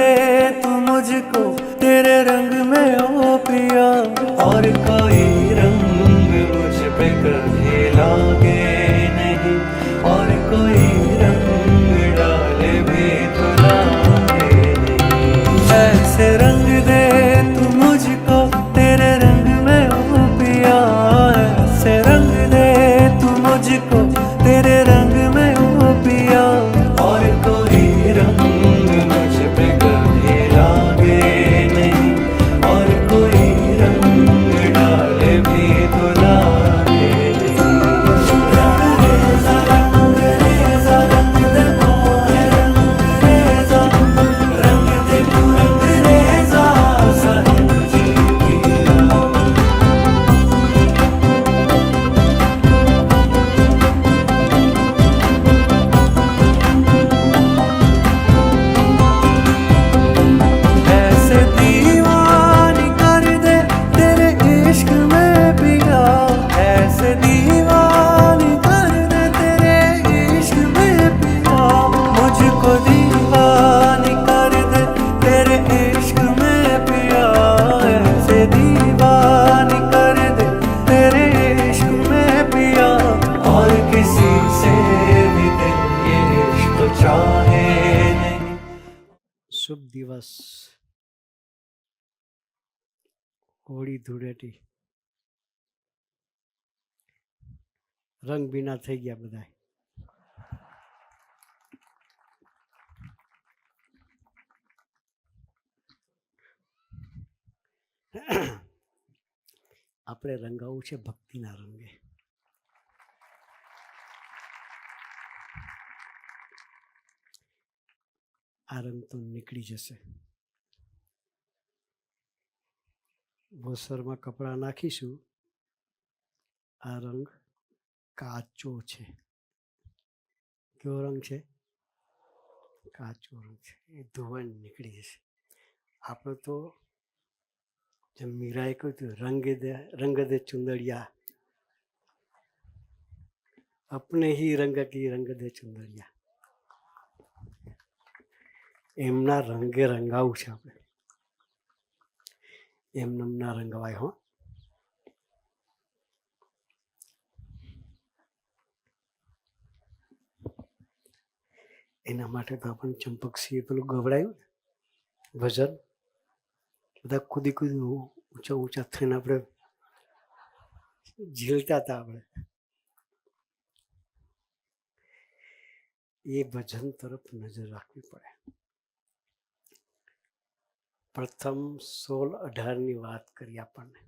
दे तू मुझको तेरे रंग में ओ पिया, और कोई रंग मुझ पे कभी लागे नहीं, और कोई रंग डाले भी तो लागे नहीं। ऐसे रंग दे तू मुझको तेरे रंग में ओ पिया, ऐसे रंग दे तू मुझको तेरे रंग में ओ पिया, और कोई रंग मुझ पे कभी लागे नहीं, और कोई रंग डाले भी तो लागे नहीं। रंग रेजा रंग रेजा रंग दे मोहे रंग रेजा, रंग दे तू रंग रेजा साहिब जी पिया। ऐसे दीवानी कर दे तेरे इश्क में पिया, ऐसे दीवानी कर दे तेरे इश्क में पिया, मुझको दीवानी कर दे तेरे इश्क में पिया, ऐसे दीवानी कर दे तेरे इश्क में पिया, और किसी से भी दिल ये इश्क चाहे नहीं। શુભ દિવસ, હોળી ધૂળેટી, રંગબીના થઈ ગયા બધા. આપણે રંગાવવું છે ભક્તિના રંગે. આ રંગ તો નીકળી જશે. વોસરમાં કપડાં નાખીશું. આ રંગ કાચો છે. કેવો રંગ છે? કાચો રંગ છે. એ ધોવાઈને નીકળી જશે. આપણે તો જેમ મીરાએ કહ્યું હતું, રંગ દે ચુંદડિયા, અપને હી રંગ કી રંગ દે ચુંદડિયા. એમના રંગે રંગાવું છે આપણે. એમને ના રંગવાય હો. એના માટે તો આપણને ચંપકસિંહે પેલું ગવડાયું ભજન, બધા કૂદી કૂદી ઊંચા ઊંચા થઈને આપણે ઝીલતા હતા. આપણે એ ભજન તરફ નજર રાખવી પડે. પ્રથમ 16-18ની વાત કરી આપણને.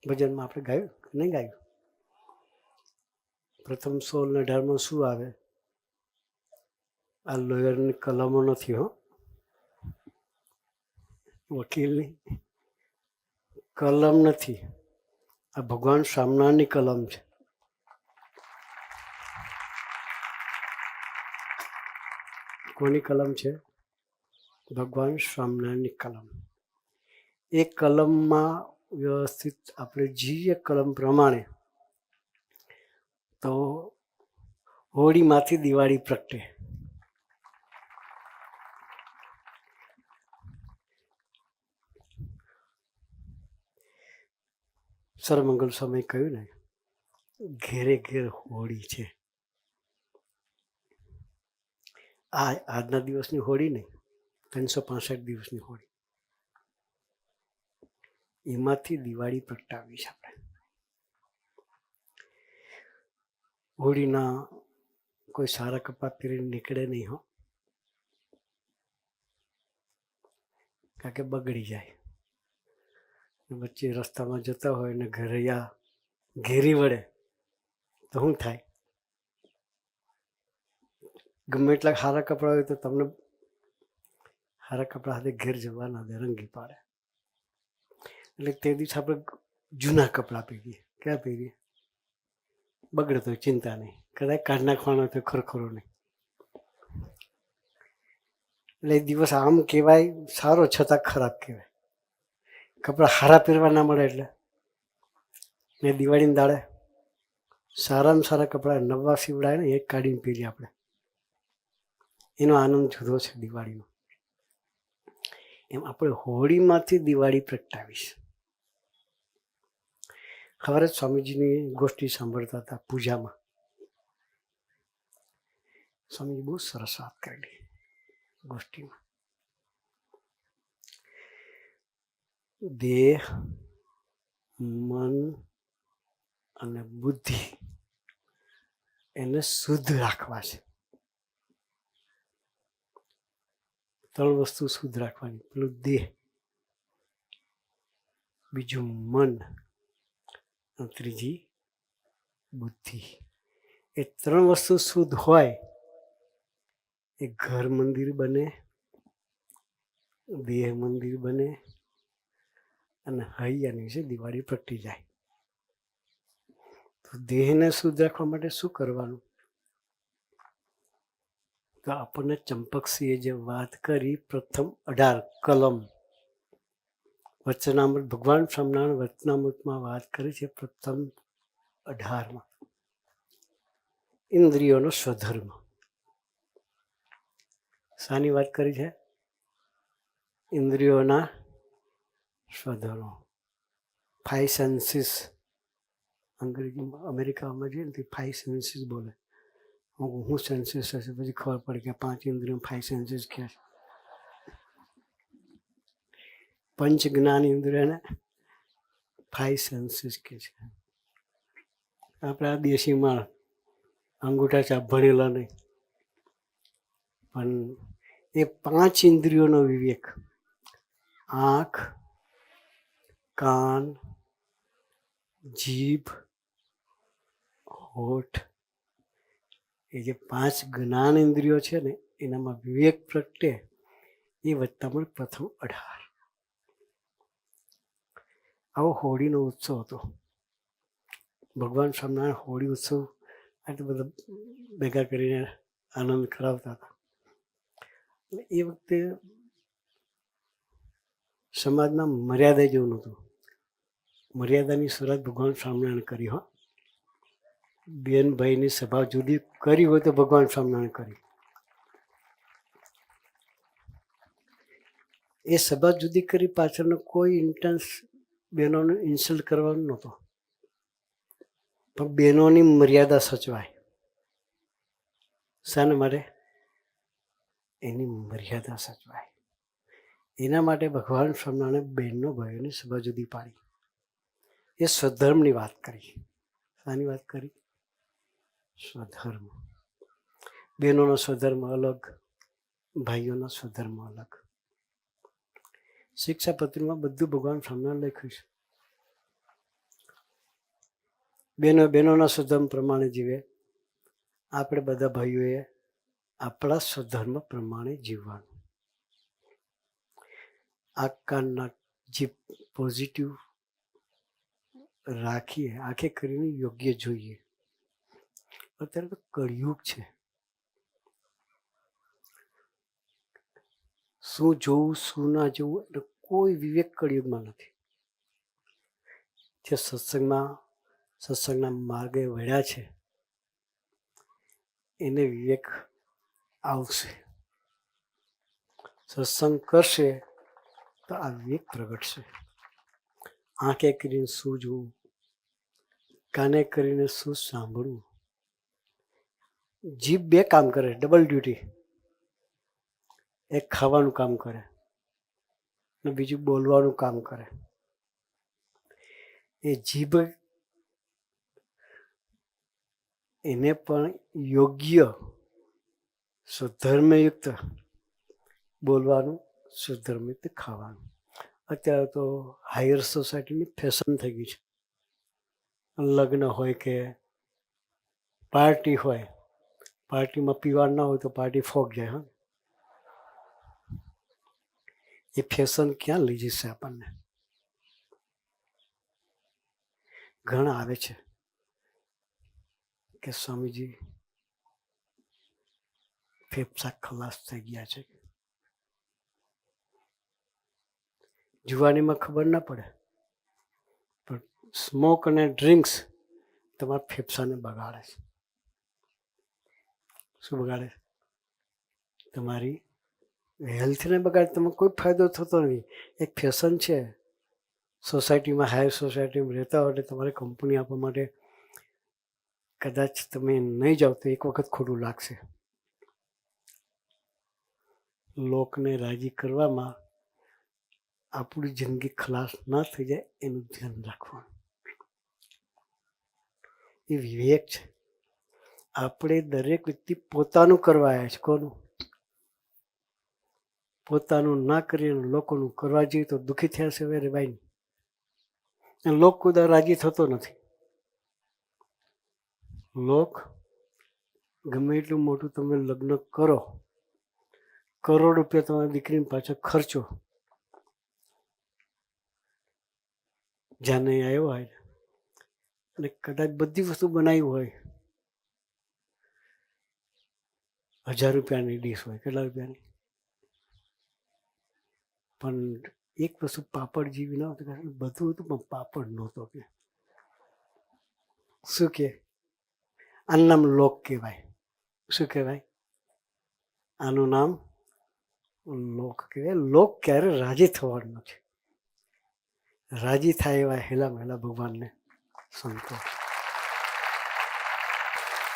ભજનમાં આપણે ગાયું કે નહીં ગાયું? પ્રથમ 16 ને 18માં શું આવે? આ લોયરની કલમો નથી હો, વકીલની કલમ નથી. આ ભગવાન સ્વામિનારાયણની કલમ છે. કોની કલમ છે? ભગવાન સ્વામિનારાયણની કલમ. એ કલમમાં વ્યવસ્થિત આપણે જીવીએ કલમ પ્રમાણે તો હોળીમાંથી દિવાળી પ્રગટે. સરમંગલ સ્વામીએ કહ્યું ને, ઘેરે ઘેર હોળી છે. આજના દિવસની હોળી નહીં, 365 દિવસની હોળી. એમાંથી દિવાળી પ્રગટાવી છે આપણે. હોળીના કોઈ સારા કપડાં પહેરીને નીકળે નહીં હો, કારણ કે બગડી જાય. વચ્ચે રસ્તામાં જતા હોય ને ઘરૈયા ઘેરી વળે તો શું થાય? ગમે એટલા સારા કપડાં હોય તો તમને સારા કપડાં સાથે ઘેર જવા ના દે, રંગી પાડે. એટલે તે દિવસે આપણે જૂના કપડાં પહેરીએ. ક્યાં પહેરીએ? બગડે તો ચિંતા નહીં, કદાચ કાઢ નાખવાનો તો ખરખરો નહીં. એટલે એ દિવસ આમ કહેવાય સારો, છતાં ખરાબ કહેવાય. કપડાં સારા પહેરવા ના મળે એટલે. ને દિવાળીને દાડે સારામાં સારા કપડાં નવા સીવડાય ને એ કાઢીને પહેરીએ આપણે. એનો આનંદ જુદો છે દિવાળીનો. એમ આપણે હોળીમાંથી દિવાળી પ્રગટાવીશ. ખબર જ સ્વામીજીની ગોષ્ઠી સાંભળતા હતા પૂજામાં. સ્વામીજી બહુ સરસ વાત કરેલી ગોષ્ઠીમાં. દેહ, મન અને બુદ્ધિ એને શુદ્ધ રાખવા છે. 3 વસ્તુ શુદ્ધ રાખવાની. પેલું દેહ, બીજું મન અને ત્રીજી બુદ્ધિ. એ 3 વસ્તુ શુદ્ધ હોય એ ઘર મંદિર બને, દેહ મંદિર બને અને હૈયાની વિશે દિવાળી પ્રગટી જાય. તો દેહને શુદ્ધ રાખવા માટે શું કરવાનું? તો આપણને ચંપકસિંહે જે વાત કરી પ્રથમ 18 કલમ વચનામૃત, ભગવાન સ્વામિનારાયણ વચનામૃતમાં વાત કરી છે પ્રથમ 18માં, ઇન્દ્રિયોનો સ્વધર્મ. શાની વાત કરી છે? ઇન્દ્રિયોના સ્વધર્મ. 5 સેન્સીસ. અંગ્રેજીમાં અમેરિકામાં જઈએ ને તે 5 સેન્સીસ બોલે. હું સેન્સીસ હશે પછી ખબર પડે કે 5 ઇન્દ્રિયો 5 સેન્સીસ ક્યાં છે. પંચ જ્ઞાન ઇન્દ્રિયોને 5 સેન્સીસ કે છે. આપણા દેશીમાં અંગૂઠા છાપ ભણેલા નહીં, પણ એ 5 ઇન્દ્રિયોનો વિવેક, આંખ, કાન, જીભ, હોઠ, એ જે 5 જ્ઞાન ઇન્દ્રિયો છે ને એનામાં વિવેક પ્રગટે એ વચનામૃત પ્રથમ 18. આવો હોળીનો ઉત્સવ હતો. ભગવાન સ્વામિનારાયણ હોળી ઉત્સવ આ બધા ભેગા કરીને આનંદ કરાવતા હતા. એ વખતે સમાજમાં મર્યાદા જેવું નહોતું. મર્યાદાની શરૂઆત ભગવાન સ્વામિનારાયણ કરી. હો, બેન ભાઈની સભા જુદી કરી હોય તો ભગવાન સ્વામિનારાયણ કરી. એ સભા જુદી કરી પાછળનો કોઈ ઇન્ટેન્સ બહેનોને ઇન્સલ્ટ કરવાનો નહોતો, પણ બહેનોની મર્યાદા સચવાય. શાના માટે? એની મર્યાદા સચવાય. એના માટે ભગવાન સ્વામિનારાયણે બહેનો ભાઈઓની સભા જુદી પાડી. એ સ્વધર્મની વાત કરી. શાની વાત કરી? સ્વધર્મ. બહેનોનો સ્વધર્મ અલગ, ભાઈઓનો સ્વધર્મ અલગ. શિક્ષાપત્રીમાં બધું ભગવાન સ્વામિનારાયણ લખ્યું છે. બહેનોના સ્વધર્મ પ્રમાણે જીવે, આપણે બધા ભાઈઓએ આપણા સ્વધર્મ પ્રમાણે જીવવાનું. આ કાનના જે પોઝિટિવ રાખીએ, આંખે કરીને યોગ્ય જોઈએ. અત્યારે તો કળિયુગ છે. શું જોવું શું ના જોવું એટલે કોઈ વિવેક કળિયુગમાં નથી. જે સત્સંગના માર્ગે વળ્યા છે એને વિવેક આવશે. સત્સંગ કરશે તો આ વિવેક પ્રગટશે. આંખે કરીને શું જોવું, કાને કરીને શું સાંભળવું. જીભ 2 કામ કરે, ડબલ ડ્યુટી. એક ખાવાનું કામ કરે અને બીજું બોલવાનું કામ કરે. એ જીભ એને પણ યોગ્ય સ્વધર્મયુક્ત બોલવાનું, સ્વધર્મયુક્ત ખાવાનું. અત્યારે તો હાયર સોસાયટીની ફેશન થઈ ગઈ છે. લગ્ન હોય કે પાર્ટી હોય, પાર્ટીમાં પીવાનું ના હોય તો પાર્ટી ફોક જાય. હા, એ ફેશન ક્યાં લઈ જશે આપણને? ઘણા આવે છે કે સ્વામીજી ફેફસા ખલાસ થઈ ગયા છે. જુવાનીમાં ખબર ના પડે, પણ સ્મોક અને ડ્રિંક્સ તમારા ફેફસાને બગાડે છે. શું બગાડે? તમારી હેલ્થને બગાડ તમે કોઈ ફાયદો થતો નથી. એક ફેશન છે, સોસાયટીમાં હાઈ સોસાયટીમાં રહેતા હોય એટલે તમારે કંપની આપવા માટે કદાચ તમે નહીં જાઓ તો એક વખત ખોટું લાગશે. લોકને રાજી કરવામાં આપણી જિંદગી ખલાસ ના થઈ જાય એનું ધ્યાન રાખવાનું. એ વિવેક છે. આપણે દરેક વ્યક્તિ પોતાનું કરવા આવ્યા છે. કોનું? પોતાનું ના કરીએ લોકોનું કરવા જઈએ તો દુઃખી થયા છે રે ભાઈ. લોક કોઈ રાજી થતો નથી. લોક ગમે એટલું મોટું તમે લગ્ન કરો, કરોડ રૂપિયા તમારી દીકરીની પાછળ ખર્ચો, જ્યાં નહીં આવ્યો હોય અને કદાચ બધી વસ્તુ બનાવી હોય, 1000 રૂપિયાની ડીશ હોય, કેટલા રૂપિયાની, પણ એક વસ્તુ પાપડ જેવી ના હોતી. બધું હતું પણ પાપડ નહોતો. કે શું કે આનું નામ લોક કહેવાય. શું કહેવાય? આનું નામ લોક કહેવાય. લોક ક્યારે રાજી થવાનું નથી. રાજી થાય એવા હેલા મહેલા ભગવાનને સંતોષ.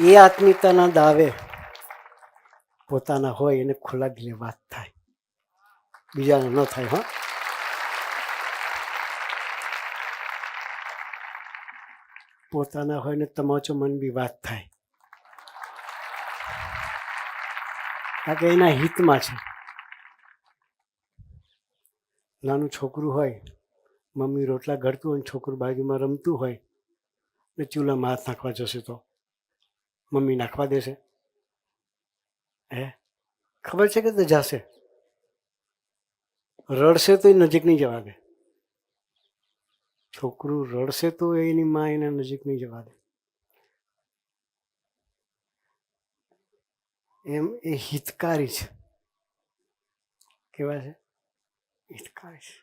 એ આત્મીયતાના દાવે પોતાના હોય એને ખુલ્લા દિલે વાત થાય, બીજાને ન થાય. હા, પોતાના હોય ને તમાચો મન બી વાત થાય, કારણ કે એના હિતમાં છે. નાનું છોકરું હોય, મમ્મી રોટલા ઘડતું હોય, છોકરું બાજુમાં રમતું હોય ને ચૂલામાં હાથ નાખવા જશે તો મમ્મી નાખવા દેશે? હે, ખબર છે કે તો જશે. રડશે તો એ નજીક નહીં જવા દે. છોકરું રડશે તો એની મા એને નજીક નહીં જવા દે. એમ એ હિતકારી છે. કેવા છે? હિતકારી છે.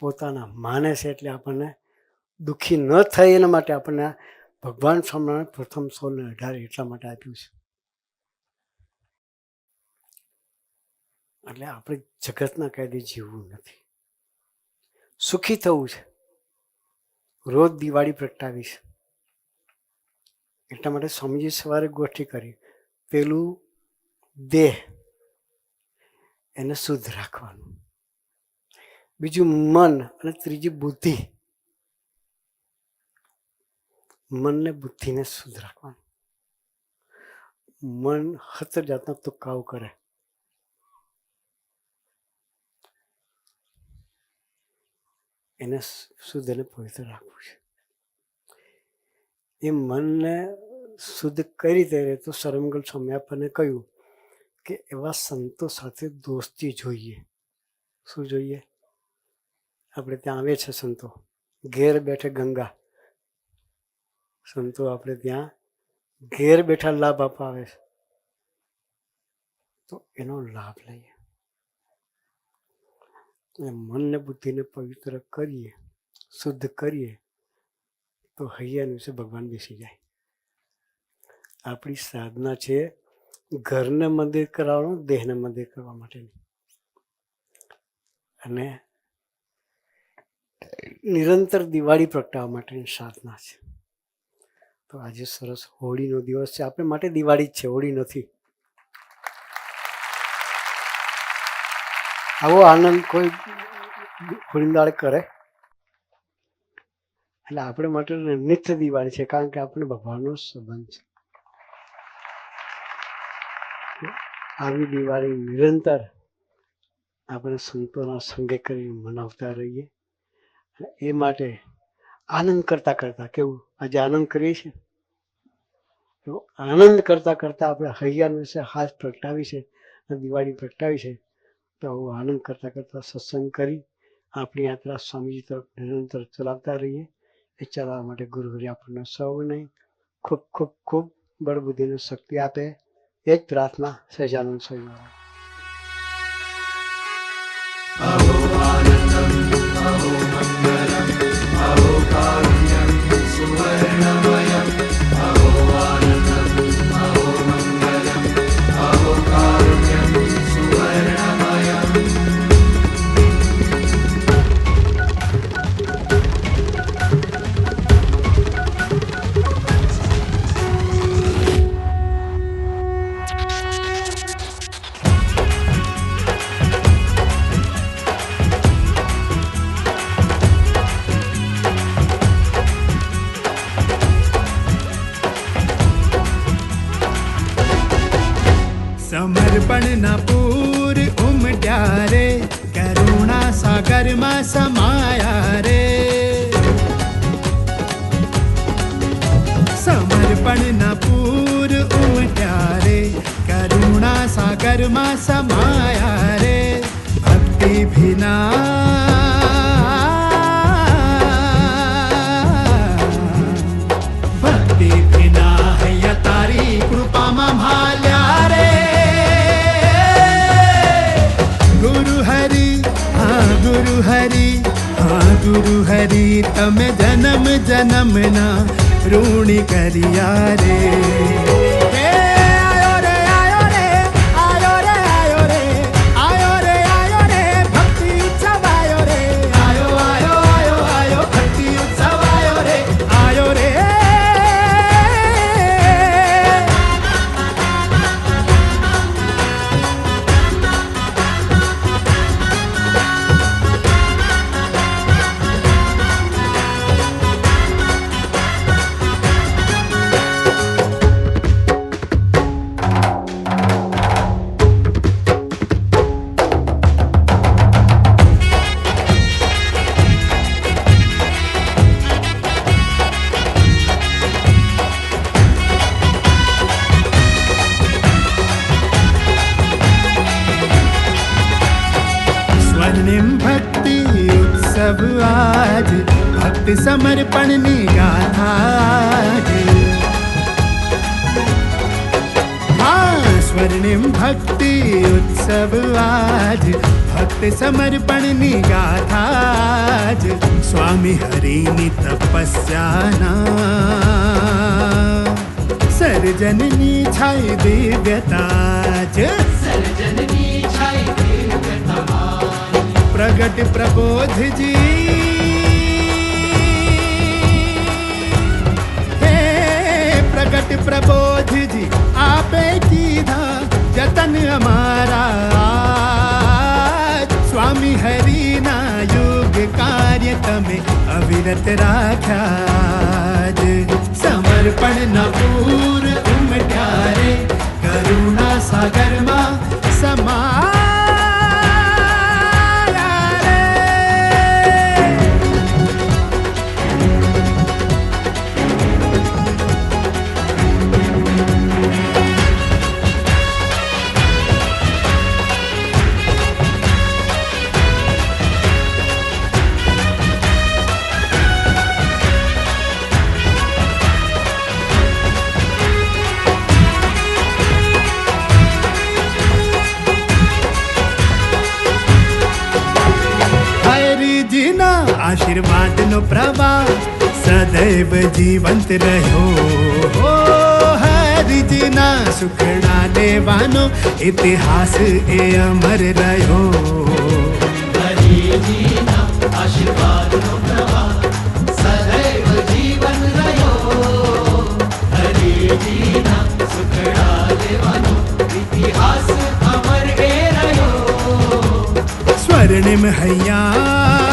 પોતાના માને છે એટલે આપણને દુઃખી ન થાય એના માટે આપણને ભગવાન સ્વામિનારાયણ પ્રથમ 16 ને 18 એટલા માટે આપ્યું છે. એટલે આપણે જગતના કાયદે જીવવું નથી, સુખી થવું છે. રોજ દિવાળી પ્રગટાવીશ એટલા માટે સ્વામીજી સવારે ગોષ્ઠી કરી. પેલું દેહ એને શુદ્ધ રાખવાનું, બીજું મન અને ત્રીજી બુદ્ધિ. મનને બુદ્ધિને શુદ્ધ રાખવાનું. મન 17 જાતના તુક્કાઓ કરે. એને શુદ્ધ અને પવિત્ર રાખવું છે. એ મનને શુદ્ધ કઈ રીતે રહે? તો સર્વમંગલ સ્વામી આપણને કહ્યું કે એવા સંતો સાથે દોસ્તી જોઈએ. શું જોઈએ? આપણે ત્યાં આવે છે સંતો, ઘેર બેઠે ગંગા. સંતો આપણે ત્યાં ઘેર બેઠા લાભ આપવા આવે છે, તો એનો લાભ લઈએ. મનને બુદ્ધિને પવિત્ર કરીએ, શુદ્ધ કરીએ તો હૈયા દિવસે ભગવાન બેસી જાય. આપણી સાધના છે ઘરને મંદિર કરાવવાનું, દેહને મંદિર કરવા માટેની, અને નિરંતર દિવાળી પ્રગટાવવા માટેની સાધના છે. તો આજે સરસ હોળીનો દિવસ છે. આપણે માટે દિવાળી જ છે, હોળી નથી. આવો આનંદ કોઈ હોળી દાડે કરે? એટલે આપણે માટે નિત્ય દિવાળી છે, કારણ કે આપણે ભગવાનનો સંબંધ છે. આવી દિવાળી નિરંતર આપણે સંતોના સંગે કરી મનાવતા રહીએ. એ માટે આનંદ કરતા કરતા, કેવું આજે આનંદ કરીએ છીએ, તો આનંદ કરતા કરતા આપણે હૈયા વિશે હાથ પ્રગટાવી છે, દિવાળી પ્રગટાવી છે. તો આવું આનંદ કરતા કરતા સત્સંગ કરી આપણી યાત્રા સ્વામીજી તરફ નિરંતર ચલાવતા રહીએ. એ ચલાવવા માટે ગુરુહરિ આપણને સૌને ખૂબ ખૂબ ખૂબ બળ બુદ્ધિને શક્તિ આપે. એ જ પ્રાર્થના સહજાનંદ સ્વામી. અહો આનંદમ અહો મંગલમ અહો કારુણ્યમ સુવર્ણમયમ અહો આનંદમ અહો મંગલમ અહો કારુણ્યમ સુવર્ણમયમ સાગરમાં સમાયા રે સમર્પણના પૂર ઉમટ્યા રે કરુણા સાગરમાં સમાયા રે ભક્તિ ભીના ભક્તિ ભીના હૈયા તારી કૃપામાં ભાલ્યા રે ગુરુ હરિ હા ગુરુ હરિ હા ગુરુ હરિ તમે જન્મ જન્મના ઋણી કર્યા રે હે આયો રે આયો રે આયો રે આયો રે આયો રે આયો રે ભક્તિ ઉત્સવ આયો રે આયો આયો આયો આયો ભક્તિ ઉત્સવ આયો રે આયો રે સ્વર્ણિમ ભક્તિ ઉત્સવ આજ ભક્તિ સમર્પણની ગાથા હા સ્વર્ણિમ ભક્તિ ઉત્સવ આજ ભક્તિ સમર્પણની ગાથા સ્વામી હરિની તપસ્યાના સર્જનની છાઈ દિવ્યતા જ प्रगट प्रबोध जी हे प्रगट प्रबोध जी आपे कीधा जतन हमारा स्वामी हरिना युग कार्य તમે અવિરત રાખ્યા જ સમર્પણ ન પૂર ઉમટ્યા રે કરુણા સાગરમાં સમા આશીર્વાદનો પ્રવાહ સદૈવ જીવંત રહ્યો હો હરિજીના સુખડા દેવાનો ઇતિહાસ એ અમર રહ્યો હરિજીના આશીર્વાદનો પ્રવાહ સદૈવ જીવન રહ્યો હરિજીના સુખડા દેવાનો ઇતિહાસ અમર એ રહ્યો સ્વર્ણિમ હૈયા